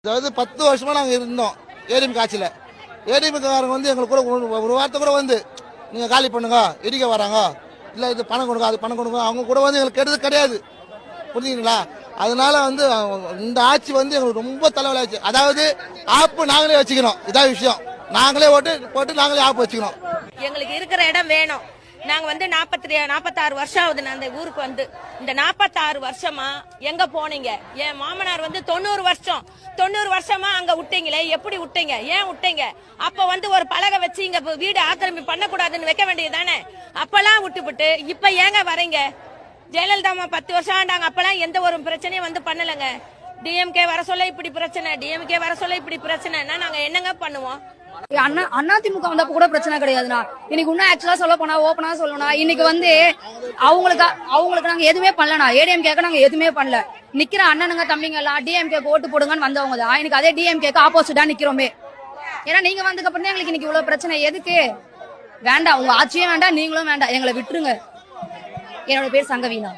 அதாவது 10 வருஷமா நாங்க இருந்தோம் ஏடிஎம் ஆட்சியில். ஏடிஎம்காரங்க வந்து எங்களுக்கு கூட ஒரு வார்த்தை கூட வந்து நீங்கள் காலி பண்ணுங்க, இடிக்க வராங்க, இல்லை இது பணம் கொடுங்க, அது பணம் கொடுங்க, அவங்க கூட வந்து எங்களுக்கு கெடுதல் கிடையாது. புரிஞ்சுங்களா? அதனால வந்து இந்த ஆட்சி வந்து எங்களுக்கு ரொம்ப தலைவலி ஆச்சு. அதாவது ஆப்பு நாங்களே வச்சுக்கணும், இதான் விஷயம். நாங்களே ஓட்டு போட்டு நாங்களே ஆப்பு வச்சுக்கணும். எங்களுக்கு இருக்கிற இடம் வேணும். நாங்க வந்து 46 வருஷம் ஆகுது நான் அந்த ஊருக்கு வந்து. இந்த 46 வருஷமா எங்க போனீங்க? என் மாமனார் வந்து 90 வருஷமா அங்க விட்டீங்களே, எப்படி விட்டீங்க? ஏன் விட்டீங்க? அப்ப வந்து ஒரு பலகை வச்சு இங்க வீடு ஆக்கிரமிப்பு பண்ணக்கூடாதுன்னு வைக்க வேண்டியதுதானே? அப்பெல்லாம் விட்டுவிட்டு இப்ப ஏங்க வரீங்க? ஜெயலலிதா 10 வருஷம் ஆண்டாங்க, அப்பெல்லாம் எந்த ஒரு பிரச்சனையும் வந்து பண்ணலங்க. டிஎம்கே வர சொல்ல இப்படி பிரச்சனை, டிஎம்கே வர சொல்ல இப்படி பிரச்சனைன்னா நாங்க என்னங்க பண்ணுவோம்? அதிமுக வந்தப்ப கூட பிரச்சனை கிடையாதுண்ணா. இன்னைக்கு இன்னும் ஆக்சுவலா சொல்ல போனா, ஓப்பனா சொல்லணும்னா, இன்னைக்கு வந்து அவங்களுக்கு நாங்க எதுவுமே பண்ணலண்ணா. ஏடிஎம்கேக்கு நாங்க எதுவுமே பண்ணல. நிக்கிற அண்ணனுங்க தம்பிங்க எல்லாம் டிஎம்கேக்கு ஓட்டு போடுங்கன்னு வந்தவங்க தான். இன்னைக்கு அதே டிஎம்கேக்கு ஆப்போசிட்டா நிக்கிறோமே. ஏன்னா நீங்க வந்ததுக்கு அப்புறம் எங்களுக்கு இன்னைக்கு இவ்வளவு பிரச்சனை எதுக்கு? வேண்டாம், உங்க ஆட்சியும் வேண்டாம், நீங்களும் வேண்டாம், எங்களை விட்டுருங்க. என்னோட பேர் சங்கவீனா.